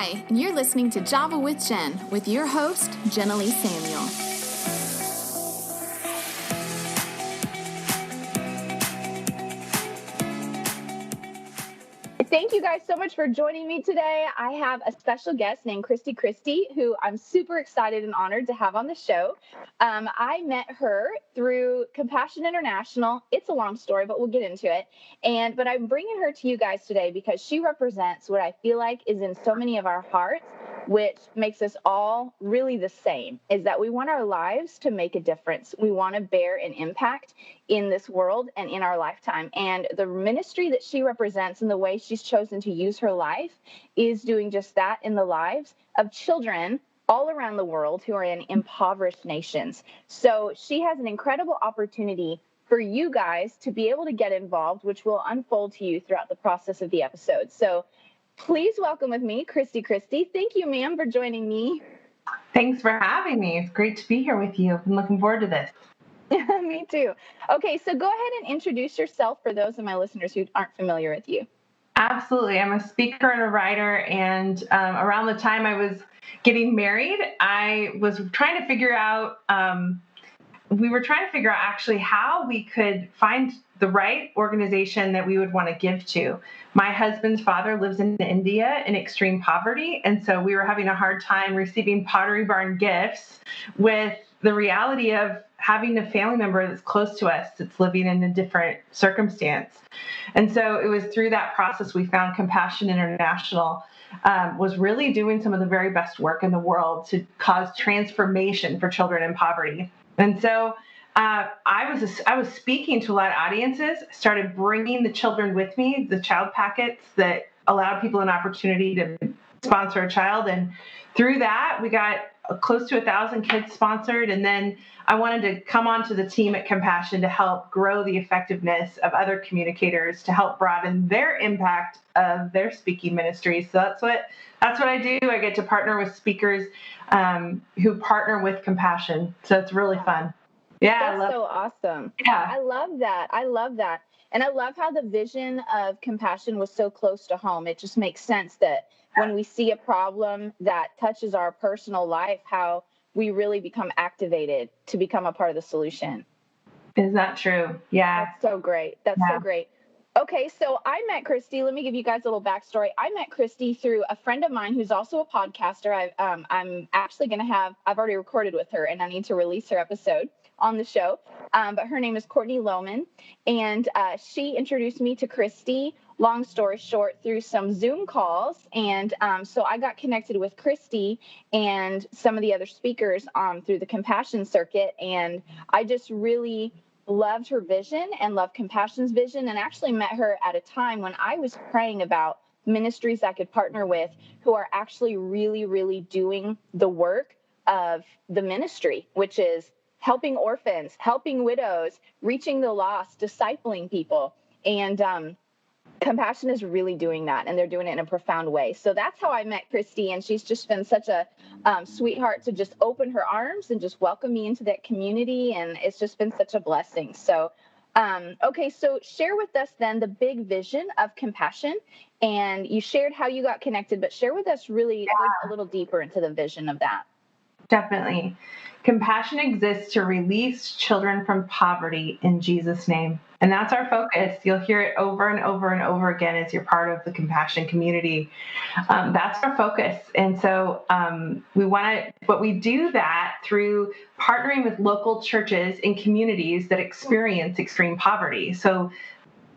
Hi, you're listening to Java with Jen with your host, Jenilee Samuel. Thank you guys so much for joining me today. I have a special guest named Kristie, who I'm super excited and honored to have on the show. I met her through Compassion International. It's a long story, but we'll get into it. But I'm bringing her to you guys today because she represents what I feel like is in so many of our hearts, which makes us all really the same, is that we want our lives to make a difference. We want to bear an impact in this world and in our lifetime. And the ministry that she represents and the way she's chosen to use her life is doing just that in the lives of children all around the world who are in impoverished nations. So she has an incredible opportunity for you guys to be able to get involved, which will unfold to you throughout the process of the episode. So please welcome with me, Kristie. Thank you, ma'am, for joining me. Thanks for having me. It's great to be here with you. I'm looking forward to this. Me too. Okay, so go ahead and introduce yourself for those of my listeners who aren't familiar with you. Absolutely. I'm a speaker and a writer, and around the time I was getting married, I was trying to figure out, actually how we could find the right organization that we would want to give to. My husband's father lives in India in extreme poverty, and so we were having a hard time receiving Pottery Barn gifts with the reality of having a family member that's close to us that's living in a different circumstance. And so it was through that process we found Compassion International was really doing some of the very best work in the world to cause transformation for children in poverty. And so I was speaking to a lot of audiences, started bringing the children with me, the child packets that allowed people an opportunity to sponsor a child. And through that, we got close to 1,000 kids sponsored. And then I wanted to come onto the team at Compassion to help grow the effectiveness of other communicators to help broaden their impact of their speaking ministries. So that's what I do. I get to partner with speakers who partner with Compassion. So it's really fun. Yeah, that's so awesome. Yeah, I love that. And I love how the vision of Compassion was so close to home. It just makes sense that when we see a problem that touches our personal life, how we really become activated to become a part of the solution. Is that true? Yeah. That's so great. So great. Okay, so I met Kristie. Let me give you guys a little backstory. I met Kristie through a friend of mine who's also a podcaster. I'm actually going to I've already recorded with her, and I need to release her episode on the show. But her name is Courtney Lohman, and she introduced me to Kristie, long story short, through some Zoom calls. And so I got connected with Kristie and some of the other speakers through the Compassion Circuit, and I just really loved her vision and loved Compassion's vision, and actually met her at a time when I was praying about ministries I could partner with who are actually really, really doing the work of the ministry, which is helping orphans, helping widows, reaching the lost, discipling people. And Compassion is really doing that, and they're doing it in a profound way. So that's how I met Kristie, and she's just been such a sweetheart to just open her arms and just welcome me into that community, and it's just been such a blessing. So, okay, so share with us then the big vision of Compassion, and you shared how you got connected, but share with us really a little deeper into the vision of that. Definitely. Compassion exists to release children from poverty in Jesus' name. And that's our focus. You'll hear it over and over and over again as you're part of the Compassion community. That's our focus. And so we do that through partnering with local churches in communities that experience extreme poverty. So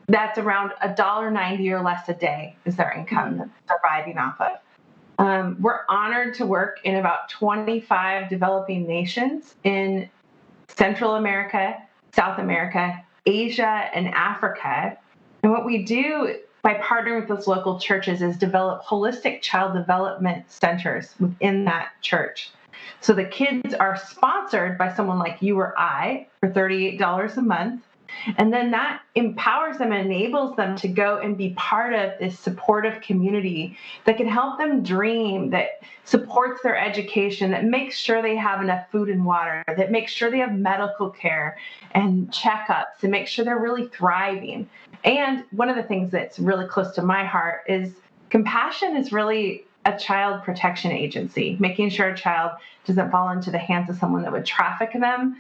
that's around $1.90 or less a day is their income that they're surviving off of. We're honored to work in about 25 developing nations in Central America, South America, Asia, and Africa. And what we do by partnering with those local churches is develop holistic child development centers within that church. So the kids are sponsored by someone like you or I for $38 a month. And then that empowers them and enables them to go and be part of this supportive community that can help them dream, that supports their education, that makes sure they have enough food and water, that makes sure they have medical care and checkups, and make sure they're really thriving. And one of the things that's really close to my heart is Compassion is really a child protection agency, making sure a child doesn't fall into the hands of someone that would traffic them,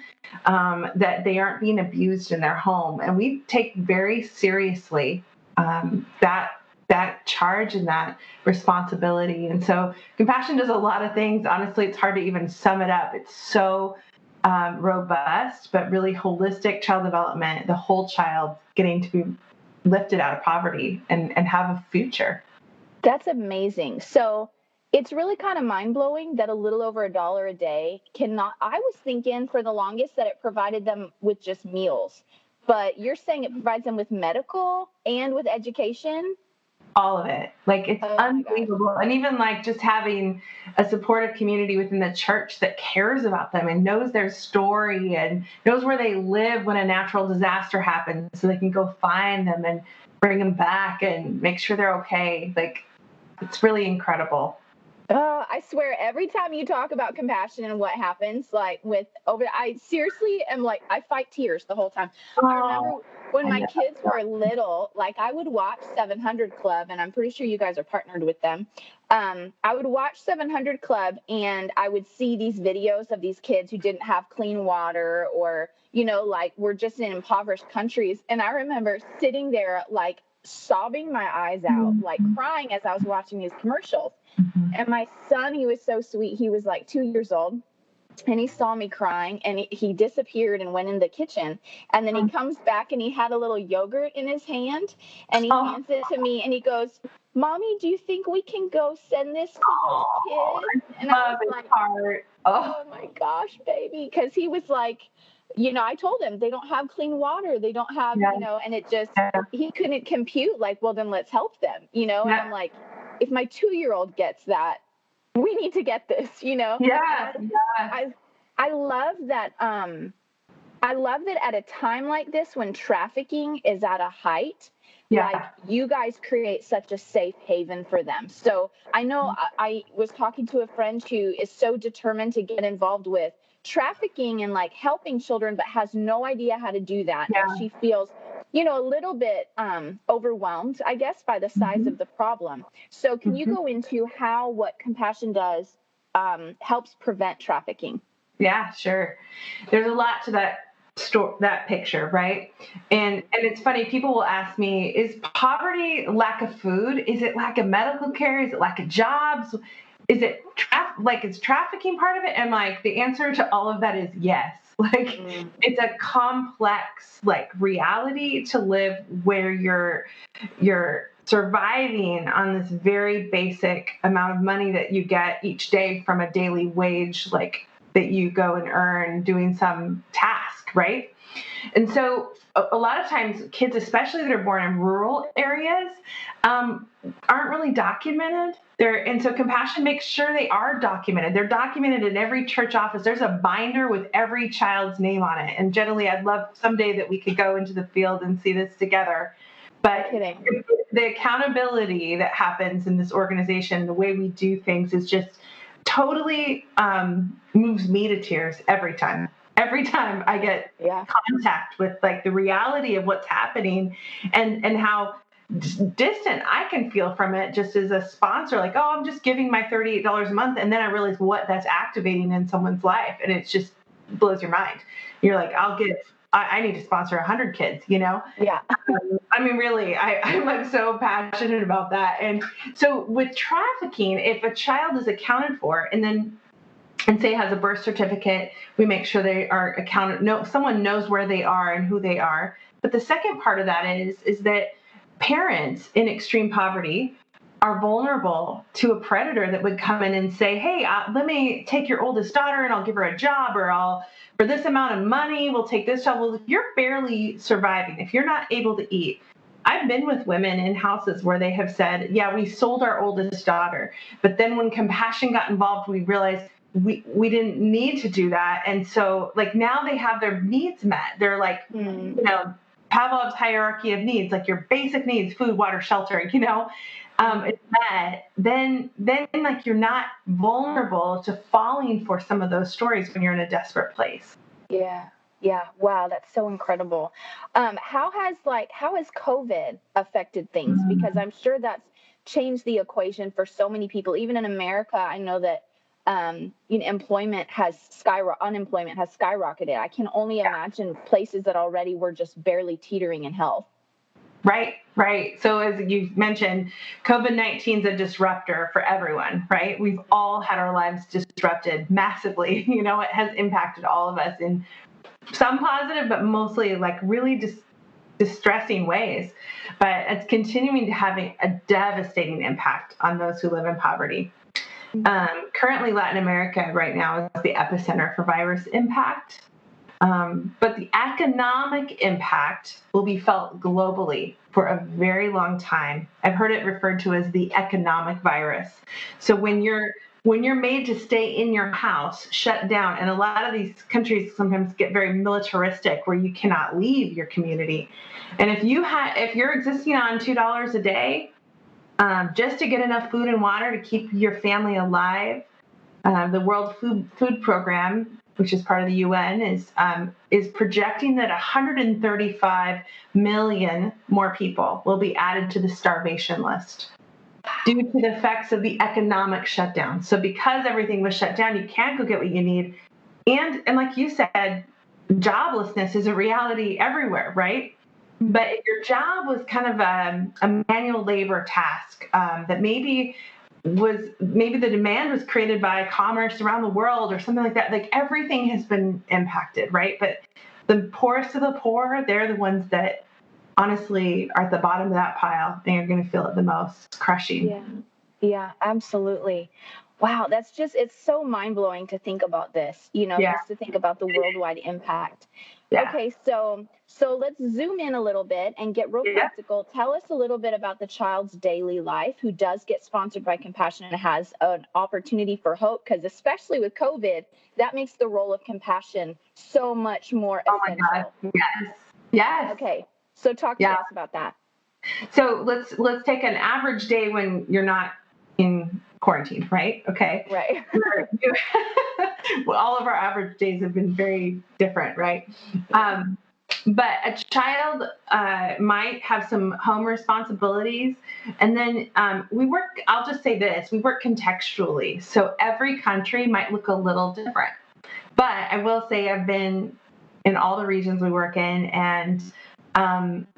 that they aren't being abused in their home. And we take very seriously that charge and that responsibility. And so compassion does a lot of things. Honestly, it's hard to even sum it up. It's so robust, but really holistic child development, the whole child getting to be lifted out of poverty and have a future. That's amazing. So it's really kind of mind-blowing that a little over $1 a day cannot, I was thinking for the longest that it provided them with just meals, but you're saying it provides them with medical and with education? All of it. Like, it's unbelievable. And even like just having a supportive community within the church that cares about them and knows their story and knows where they live when a natural disaster happens so they can go find them and bring them back and make sure they're okay. Like, it's really incredible. I swear every time you talk about compassion and what happens, like I seriously am like, I fight tears the whole time. I remember when my kids were little, like I would watch 700 Club, and I'm pretty sure you guys are partnered with them. I would watch 700 Club and I would see these videos of these kids who didn't have clean water or, like we're just in impoverished countries. And I remember sitting there, like sobbing my eyes out, like crying as I was watching these commercials. And my son, he was so sweet. He was like 2 years old and he saw me crying and he disappeared and went in the kitchen. And then he comes back and he had a little yogurt in his hand and he hands it to me and he goes, "Mommy, do you think we can go send this to those kids?" And I was like, oh my gosh, baby. Because he was like, I told him they don't have clean water. They don't have, and it just, he couldn't compute like, well, then let's help them, and I'm like, if my 2-year-old gets that, we need to get this, Yeah. I love that. I love that at a time like this, when trafficking is at a height, like you guys create such a safe haven for them. So I know I was talking to a friend who is so determined to get involved with trafficking and like helping children, but has no idea how to do that. Yeah. And she feels, a little bit overwhelmed, I guess, by the size of the problem. So can you go into how what compassion does helps prevent trafficking? Yeah, sure. There's a lot to that picture, right? And it's funny, people will ask me, is poverty lack of food? Is it lack of medical care? Is it lack of jobs? Is it is trafficking part of it? And like the answer to all of that is yes. Like it's a complex reality to live where you're surviving on this very basic amount of money that you get each day from a daily wage, that you go and earn doing some task, right? And so a lot of times kids, especially that are born in rural areas, aren't really documented. And so compassion makes sure they are documented. They're documented in every church office. There's a binder with every child's name on it. And Jenilee, I'd love someday that we could go into the field and see this together. But the accountability that happens in this organization, the way we do things is just totally moves me to tears every time. Every time I get contact with the reality of what's happening and how distant I can feel from it just as a sponsor, I'm just giving my $38 a month. And then I realize what that's activating in someone's life. And it just blows your mind. You're like, I need to sponsor 100 kids, Yeah. I mean, really, I'm so passionate about that. And so with trafficking, if a child is accounted for and say has a birth certificate, we make sure they are accounted. No, someone knows where they are and who they are. But the second part of that is that parents in extreme poverty are vulnerable to a predator that would come in and say, hey, let me take your oldest daughter and I'll give her a job, or for this amount of money, we'll take this job. Well, if you're barely surviving, if you're not able to eat, I've been with women in houses where they have said, yeah, we sold our oldest daughter. But then when compassion got involved, we realized we didn't need to do that. And so now they have their needs met. They're Pavlov's hierarchy of needs, your basic needs, food, water, shelter, it's met. Then you're not vulnerable to falling for some of those stories when you're in a desperate place. Yeah. Yeah. Wow. That's so incredible. How has COVID affected things? Because I'm sure that's changed the equation for so many people. Even in America, I know that unemployment has skyrocketed. I can only imagine places that already were just barely teetering in health. Right. So as you mentioned, COVID-19 is a disruptor for everyone, right? We've all had our lives disrupted massively. It has impacted all of us in some positive, but mostly like really distressing ways. But it's continuing to have a devastating impact on those who live in poverty. Currently, Latin America right now is the epicenter for virus impact. But the economic impact will be felt globally for a very long time. I've heard it referred to as the economic virus. So when you're made to stay in your house, shut down, and a lot of these countries sometimes get very militaristic where you cannot leave your community. And if you're existing on $2 a day, just to get enough food and water to keep your family alive, the World Food Program, which is part of the UN, is projecting that 135 million more people will be added to the starvation list due to the effects of the economic shutdown. So because everything was shut down, you can't go get what you need. And like you said, joblessness is a reality everywhere, right? But if your job was kind of a manual labor task that maybe the demand was created by commerce around the world or something like that, like everything has been impacted, right? But the poorest of the poor, they're the ones that honestly are at the bottom of that pile and are going to feel it the most. It's crushing. Yeah, absolutely. Wow, it's so mind-blowing to think about this, just to think about the worldwide impact. Yeah. Okay, so let's zoom in a little bit and get real practical. Tell us a little bit about the child's daily life who does get sponsored by Compassion and has an opportunity for hope, because especially with COVID, that makes the role of compassion so much more essential. Oh my God. Yes. Okay, so talk to us about that. So let's take an average day when you're not in quarantine, right? Okay. Right. Well, all of our average days have been very different, right? But a child might have some home responsibilities. And then I'll just say this, we work contextually. So every country might look a little different. But I will say I've been in all the regions we work in, and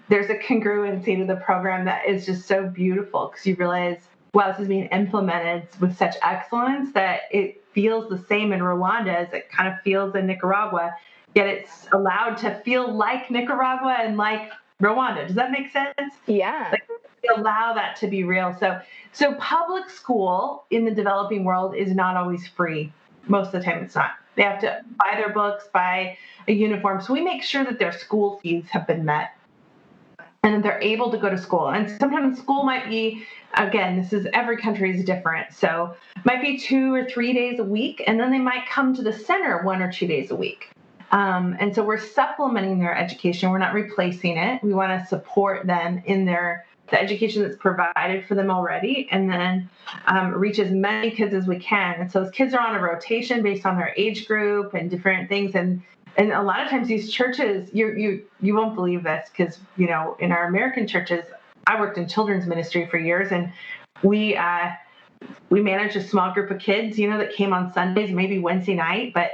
there's a congruency to the program that is just so beautiful, because you realize, wow, this is being implemented with such excellence that it feels the same in Rwanda as it kind of feels in Nicaragua, yet it's allowed to feel like Nicaragua and like Rwanda. Does that make sense? Yeah. Like, we allow that to be real. So public school in the developing world is not always free. Most of the time it's not. They have to buy their books, buy a uniform. So we make sure that their school fees have been met and that they're able to go to school. And sometimes school might be, again, every country is different. So it might be 2 or 3 days a week, and then they might come to the center 1 or 2 days a week. And so we're supplementing their education. We're not replacing it. We want to support them in the education that's provided for them already, and then reach as many kids as we can. And so those kids are on a rotation based on their age group and different things. And a lot of times these churches, you won't believe this, because, in our American churches, I worked in children's ministry for years, and we managed a small group of kids, that came on Sundays, maybe Wednesday night, but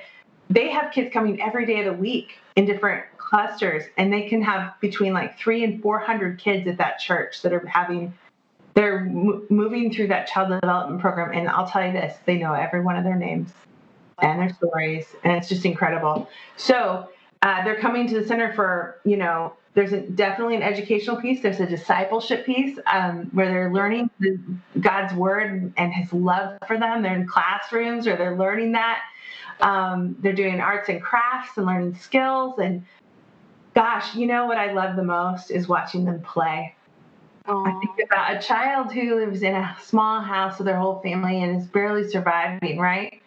they have kids coming every day of the week in different clusters, and they can have between like 300 and 400 kids at that church that they're moving through that child development program. And I'll tell you this, they know every one of their names and their stories, and it's just incredible. So they're coming to the center for, there's definitely an educational piece. There's a discipleship piece where they're learning God's word and his love for them. They're in classrooms or they're learning that. They're doing arts and crafts and learning skills. And gosh, what I love the most is watching them play. Aww. I think about a child who lives in a small house with their whole family and is barely surviving, right?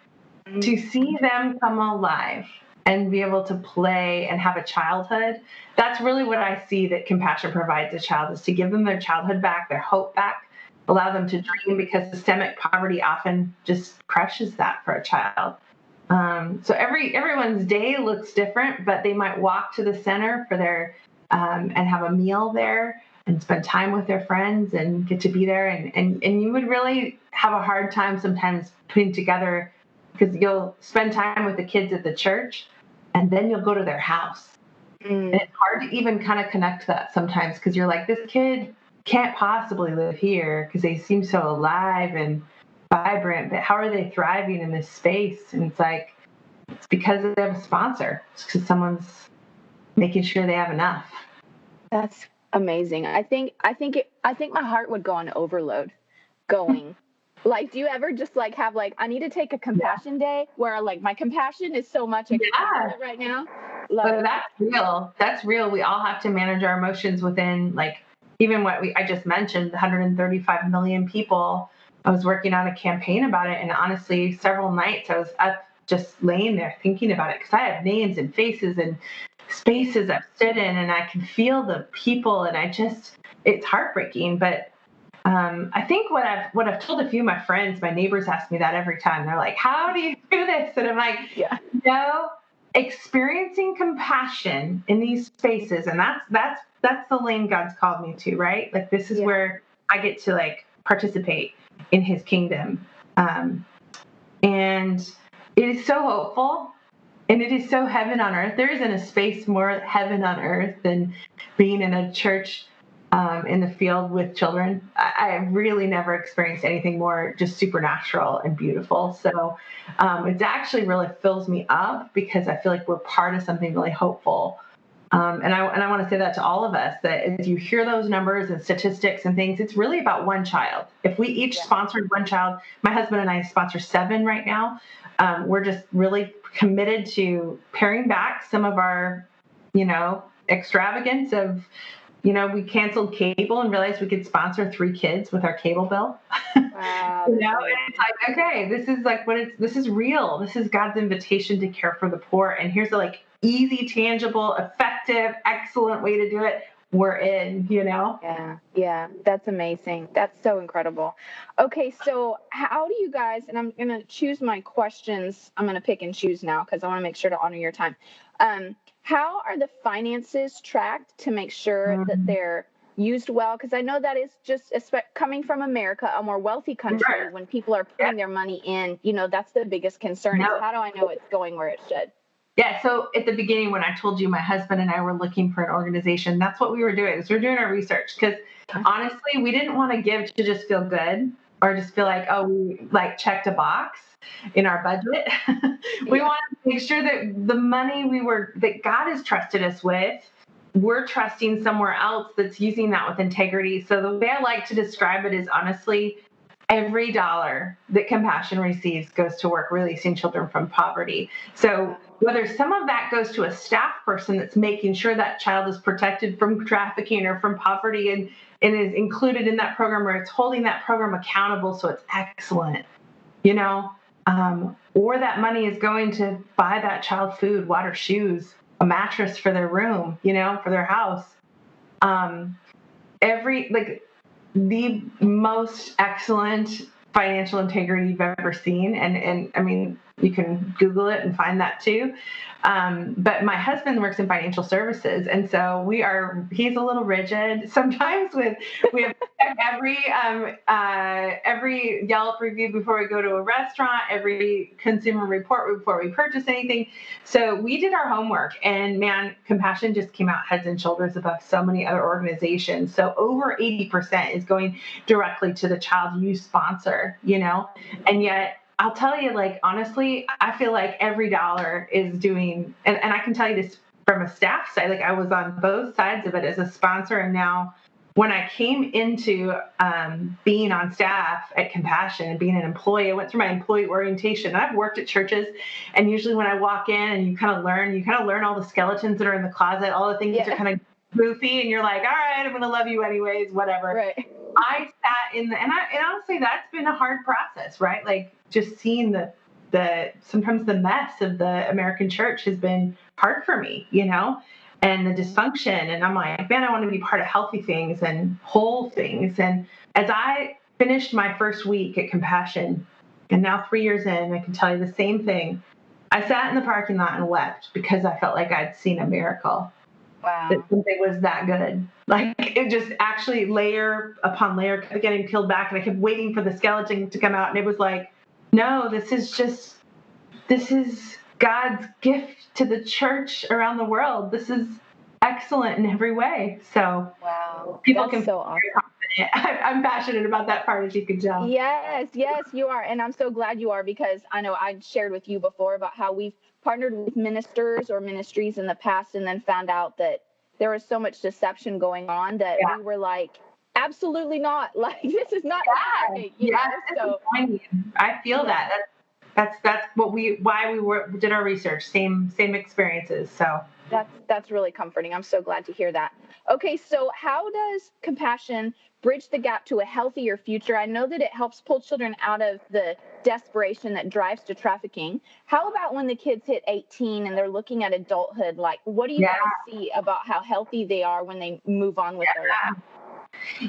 Mm-hmm. To see them come alive and be able to play and have a childhood, that's really what I see that Compassion provides a child, is to give them their childhood back, their hope back, allow them to dream, because systemic poverty often just crushes that for a child. So everyone's day looks different, but they might walk to the center for their and have a meal there. and spend time with their friends and get to be there. And you would really have a hard time sometimes putting together, because you'll spend time with the kids at the church and then you'll go to their house. And it's hard to even kind of connect that sometimes, because you're like, this kid can't possibly live here because they seem so alive and vibrant, but how are they thriving in this space? And it's like, it's because they have a sponsor. It's because someone's making sure they have enough. That's amazing. I think my heart would go on overload going. Like, do you ever just like have like, I need to take a compassion day where like my compassion is so much I can't handle it right now? But that's real. That's real. We all have to manage our emotions within, like, even what I just mentioned, 135 million people. I was working on a campaign about it, and honestly, several nights I was up just laying there thinking about it, because I have names and faces and spaces I've stood in, and I can feel the people, and it's heartbreaking. But I think what I've told a few of my friends, my neighbors ask me that every time. They're like, "How do you do this?" And I'm like, yeah, experiencing compassion in these spaces, and that's the lane God's called me to, right? Like, this is where I get to like participate in His kingdom, and it is so hopeful. And it is so heaven on earth. There isn't a space more heaven on earth than being in a church in the field with children. I really never experienced anything more just supernatural and beautiful. So it actually really fills me up, because I feel like we're part of something really hopeful. And I want to say that to all of us, that as you hear those numbers and statistics and things, it's really about one child. If we each sponsored one child, my husband and I sponsor 7 right now. We're just really committed to paring back some of our, extravagance of, we canceled cable and realized we could sponsor 3 kids with our cable bill. Wow. And it's like, okay, this is like this is real. This is God's invitation to care for the poor. And here's a like easy, tangible, effective, excellent way to do it. We're in, Yeah, that's amazing. That's so incredible. Okay, so how do you guys, and I'm going to choose my questions. I'm going to pick and choose now because I want to make sure to honor your time. How are the finances tracked to make sure that they're used well? Because I know that is just coming from America, a more wealthy country, when people are putting their money in, that's the biggest concern is, how do I know it's going where it should? Yeah. So at the beginning, when I told you my husband and I were looking for an organization, that's what we were doing. Is we're doing our research, because honestly, we didn't want to give to just feel good or just feel like, oh, we like checked a box in our budget. We wanted to make sure that the money that God has trusted us with, we're trusting somewhere else that's using that with integrity. So the way I like to describe it is, honestly, every dollar that Compassion receives goes to work releasing children from poverty. So whether some of that goes to a staff person that's making sure that child is protected from trafficking or from poverty and is included in that program, or it's holding that program accountable so it's excellent, or that money is going to buy that child food, water, shoes, a mattress for their room, for their house. The most excellent financial integrity you've ever seen. And I mean, you can Google it and find that too. But my husband works in financial services. And so he's a little rigid sometimes we have every Yelp review before we go to a restaurant, every consumer report before we purchase anything. So we did our homework, and man, Compassion just came out heads and shoulders above so many other organizations. So over 80% is going directly to the child you sponsor, and yet I'll tell you, like, honestly, I feel like every dollar is doing, and I can tell you this from a staff side, like I was on both sides of it as a sponsor. And now when I came into being on staff at Compassion and being an employee, I went through my employee orientation. And I've worked at churches, and usually when I walk in and you kind of learn all the skeletons that are in the closet, all the things that are kind of goofy, and you're like, all right, I'm going to love you anyways, whatever. Right. I sat in and honestly, that's been a hard process, right? Like, just seeing the sometimes the mess of the American church has been hard for me, and the dysfunction. And I'm like, man, I want to be part of healthy things and whole things. And as I finished my first week at Compassion, and now 3 years in, I can tell you the same thing. I sat in the parking lot and wept because I felt like I'd seen a miracle. that something was that good. Like, it just actually layer upon layer kept getting peeled back, and I kept waiting for the skeleton to come out, and it was like, no, this is God's gift to the church around the world. This is excellent in every way. So people can so awesome. I'm passionate about that part, as you can tell. Yes, you are. And I'm so glad you are, because I know I shared with you before about how we've partnered with ministers or ministries in the past and then found out that there was so much deception going on that we were like, absolutely not. Like, this is not right. You know? So I feel that. That's what why we did our research. Same experiences. So that's really comforting. I'm so glad to hear that. Okay, so how does compassion bridge the gap to a healthier future? I know that it helps pull children out of the desperation that drives to trafficking. How about when the kids hit 18 and they're looking at adulthood? Like, what do you guys see about how healthy they are when they move on with their life?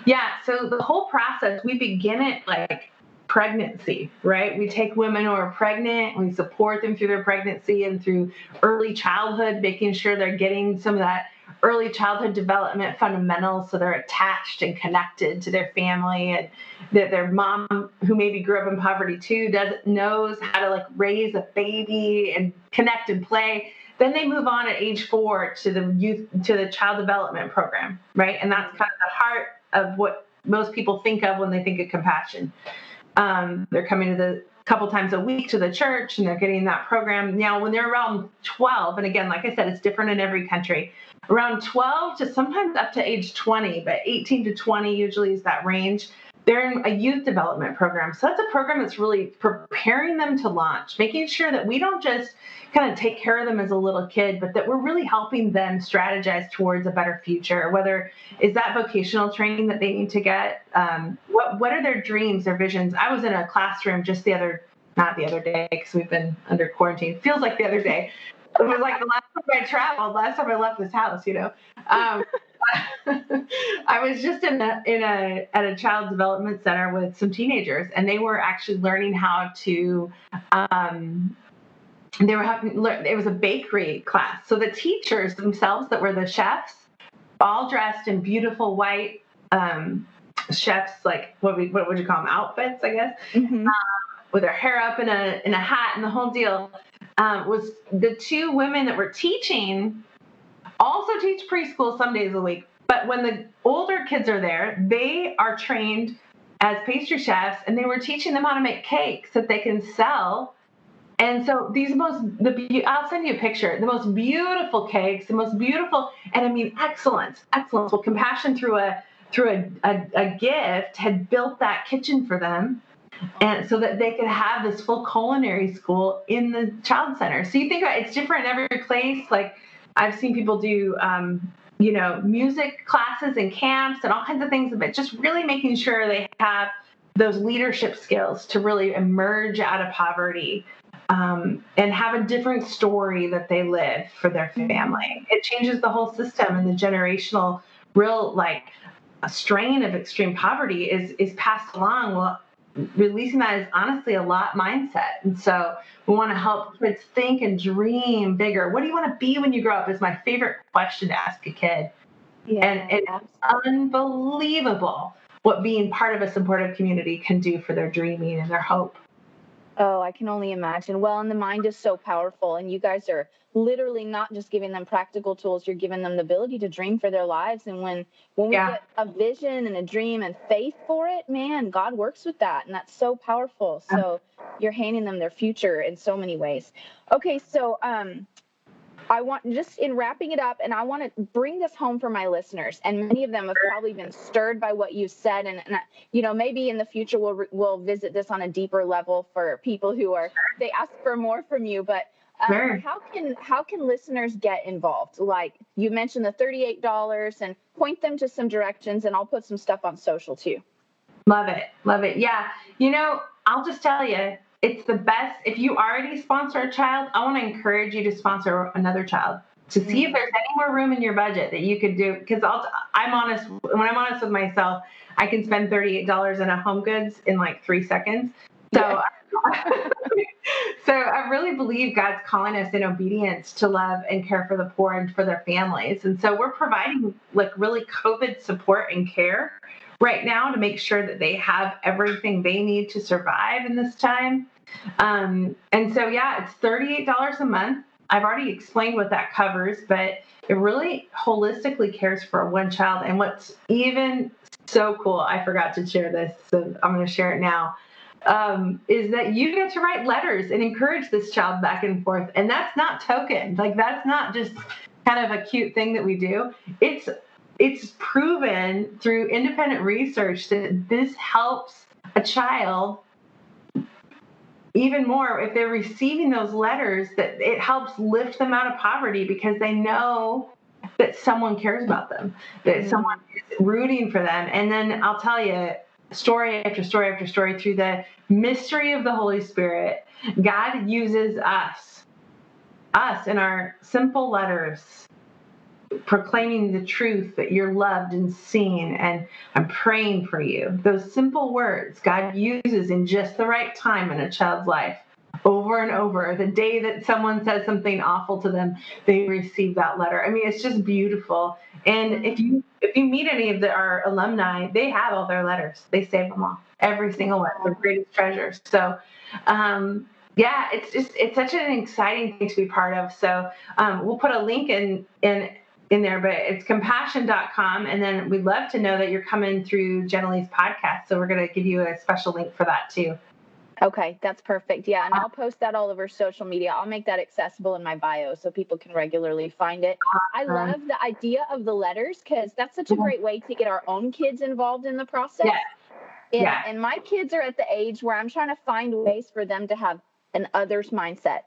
Yeah, so the whole process, we begin it like pregnancy, right? We take women who are pregnant, we support them through their pregnancy and through early childhood, making sure they're getting some of that early childhood development fundamentals, so they're attached and connected to their family, and that their mom, who maybe grew up in poverty too, knows how to like raise a baby and connect and play. Then they move on at age 4 to the child development program, right? And that's kind of the heart of what most people think of when they think of compassion. They're coming to the couple times a week to the church, and they're getting that program. Now, when they're around 12, and again, like I said, it's different in every country, around 12 to sometimes up to age 20, but 18 to 20 usually is that range. They're in a youth development program. So that's a program that's really preparing them to launch, making sure that we don't just kind of take care of them as a little kid, but that we're really helping them strategize towards a better future, whether is that vocational training that they need to get, what are their dreams, their visions. I was in a classroom not the other day, because we've been under quarantine. Feels like the other day. It was like the last time I traveled, last time I left this house, you know. I was just at a child development center with some teenagers, and they were actually learning how to. It was a bakery class. So the teachers themselves, that were the chefs, all dressed in beautiful white chefs, like what would you call them, outfits, I guess, with their hair up in a hat and the whole deal. Was the 2 women that were teaching also teach preschool some days a week. But when the older kids are there, they are trained as pastry chefs, and they were teaching them how to make cakes that they can sell. And so I'll send you a picture, the most beautiful cakes, the most beautiful, and I mean, excellence. Well, Compassion through a gift had built that kitchen for them, and so that they could have this full culinary school in the child center. So you think about it's different in every place. Like, I've seen people do, music classes and camps and all kinds of things, but just really making sure they have those leadership skills to really emerge out of poverty, and have a different story that they live for their family. It changes the whole system, and the generational a strain of extreme poverty is passed along. Well, releasing that is honestly a lot mindset. And so we want to help kids think and dream bigger. What do you want to be when you grow up is my favorite question to ask a kid. Yeah, and it's unbelievable what being part of a supportive community can do for their dreaming and their hope. Oh, I can only imagine. Well, and the mind is so powerful, and you guys are literally not just giving them practical tools, you're giving them the ability to dream for their lives. And when we get a vision and a dream and faith for it, man, God works with that. And that's so powerful. So you're handing them their future in so many ways. Okay, so I want, just in wrapping it up, and I want to bring this home for my listeners, and many of them have probably been stirred by what you said, and maybe in the future we'll visit this on a deeper level for people who they ask for more from you. But how can listeners get involved? Like, you mentioned the $38, and point them to some directions, and I'll put some stuff on social too. Love it. Yeah, I'll just tell you, it's the best. If you already sponsor a child, I want to encourage you to sponsor another child, to see if there's any more room in your budget that you could do. Because I'm honest, when I'm honest with myself, I can spend $38 in a Home Goods in like 3 seconds. So So I really believe God's calling us in obedience to love and care for the poor and for their families. And so we're providing like really COVID support and care right now to make sure that they have everything they need to survive in this time. And so, yeah, it's $38 a month. I've already explained what that covers, but it really holistically cares for one child. And what's even so cool, I forgot to share this, so I'm going to share it now, is that you get to write letters and encourage this child back and forth. And that's not token. Like, that's not just kind of a cute thing that we do. It's proven through independent research that this helps a child even more if they're receiving those letters, that it helps lift them out of poverty because they know that someone cares about them, that someone is rooting for them. And then I'll tell you, story after story after story, through the mystery of the Holy Spirit, God uses us in our simple letters, proclaiming the truth that you're loved and seen, and I'm praying for you. Those simple words God uses in just the right time in a child's life, over and over. The day that someone says something awful to them, they receive that letter. I mean, it's just beautiful. And if you meet any of our alumni, they have all their letters. They save them all, every single one. They're greatest treasures. So, yeah, it's such an exciting thing to be part of. So we'll put a link in there, but it's compassion.com. And then we'd love to know that you're coming through Jenilee's podcast. So we're going to give you a special link for that too. Okay, that's perfect. Yeah, and I'll post that all over social media. I'll make that accessible in my bio so people can regularly find it. I love the idea of the letters because that's such a great way to get our own kids involved in the process. And my kids are at the age where I'm trying to find ways for them to have an others mindset,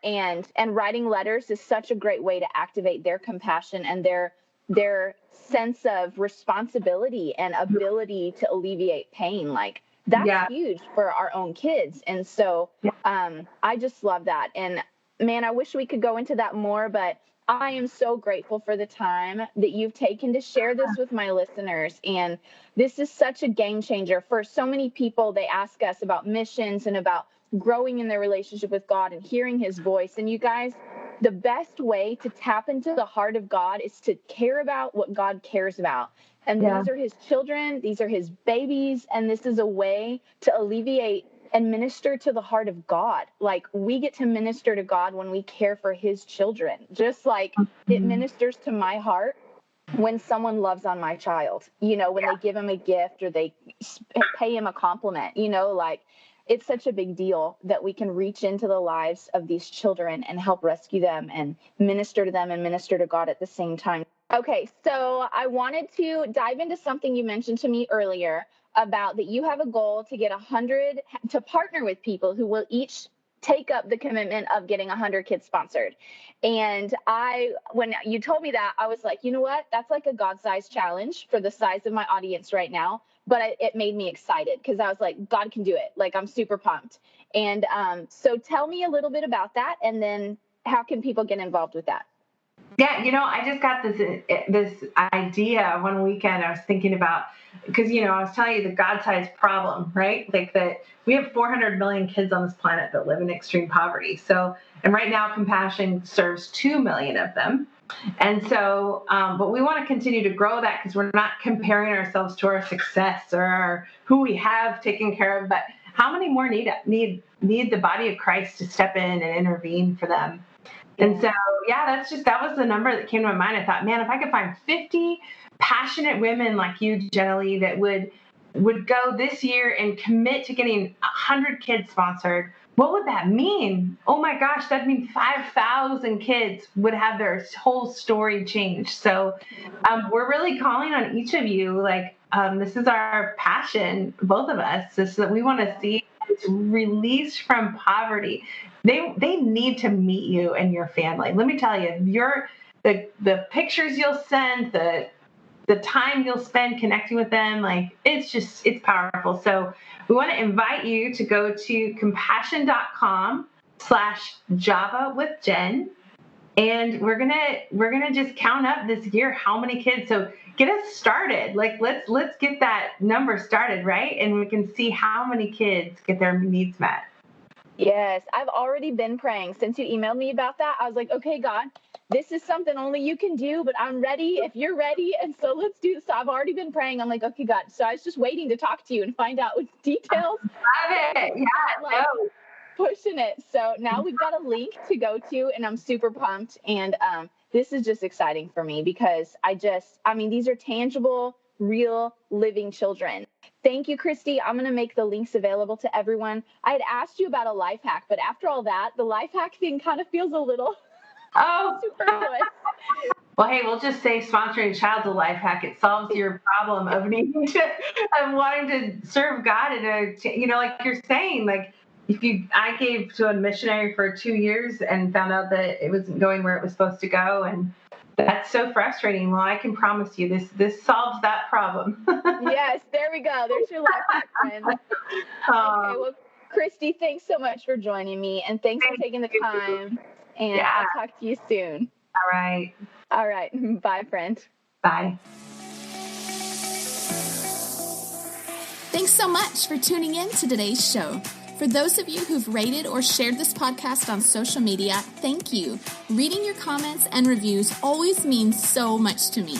and writing letters is such a great way to activate their compassion and their sense of responsibility and ability to alleviate pain. Like, that's huge for our own kids. And so I just love that. And man, I wish we could go into that more, but I am so grateful for the time that you've taken to share this with my listeners. And this is such a game changer for so many people. They ask us about missions and about growing in their relationship with God and hearing his voice. And you guys, the best way to tap into the heart of God is to care about what God cares about. And these are his children, these are his babies, and this is a way to alleviate and minister to the heart of God. Like, we get to minister to God when we care for his children, just like it ministers to my heart when someone loves on my child, when they give him a gift or they pay him a compliment, like, it's such a big deal that we can reach into the lives of these children and help rescue them and minister to them and minister to God at the same time. Okay, so I wanted to dive into something you mentioned to me earlier about that you have a goal to get 100, to partner with people who will each take up the commitment of getting 100 kids sponsored. And when you told me that, I was like, you know what? That's like a God-sized challenge for the size of my audience right now. But it made me excited because I was like, God can do it. Like, I'm super pumped. And so tell me a little bit about that. And then how can people get involved with that? Yeah, I just got this idea one weekend. I was thinking about, because, I was telling you the God-sized problem, right? Like, that we have 400 million kids on this planet that live in extreme poverty. So, and right now Compassion serves 2 million of them. And so, but we want to continue to grow that because we're not comparing ourselves to our success or who we have taken care of, but how many more need the body of Christ to step in and intervene for them. And so, that was the number that came to my mind. I thought, man, if I could find 50 passionate women like you, Jenilee, that would go this year and commit to getting 100 kids sponsored, what would that mean? Oh my gosh, that'd mean 5,000 kids would have their whole story changed. So we're really calling on each of you, like, this is our passion, both of us, is that we want to see kids released from poverty. They need to meet you and your family. Let me tell you, the pictures you'll send, the time you'll spend connecting with them, like, it's powerful. So we want to invite you to go to compassion.com/Java with Jen. And we're gonna just count up this year how many kids. So get us started. Like let's get that number started, right? And we can see how many kids get their needs met. Yes, I've already been praying since you emailed me about that. I was like, okay, God, this is something only you can do, but I'm ready if you're ready. And so let's do this. So I've already been praying. I'm like, okay, God. So I was just waiting to talk to you and find out with details. Love it. Yeah. Pushing it. So now we've got a link to go to, and I'm super pumped. And this is just exciting for me because these are tangible, real, living children. Thank you, Kristie. I'm going to make the links available to everyone. I had asked you about a life hack, but after all that, the life hack thing kind of feels a little superfluous. Well, hey, we'll just say sponsoring a child's a life hack. It solves your problem of wanting to serve God like you're saying, like I gave to a missionary for 2 years and found out that it wasn't going where it was supposed to go, and that's so frustrating. Well, I can promise you this solves that problem. Yes, there we go. There's your life hack, friend. Okay, well, Kristie, thanks so much for joining me, and thanks for taking the time. And I'll talk to you soon. All right. Bye, friend. Bye. Thanks so much for tuning in to today's show. For those of you who've rated or shared this podcast on social media, thank you. Reading your comments and reviews always means so much to me.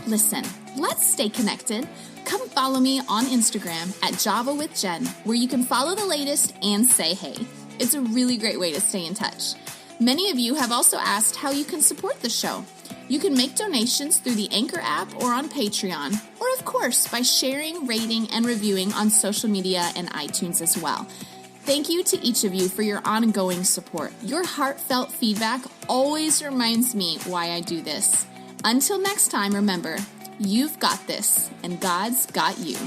Listen, let's stay connected. Come follow me on Instagram at Java with Jen, where you can follow the latest and say hey. It's a really great way to stay in touch. Many of you have also asked how you can support the show. You can make donations through the Anchor app or on Patreon, or of course by sharing, rating, and reviewing on social media and iTunes as well. Thank you to each of you for your ongoing support. Your heartfelt feedback always reminds me why I do this. Until next time, remember, you've got this, and God's got you.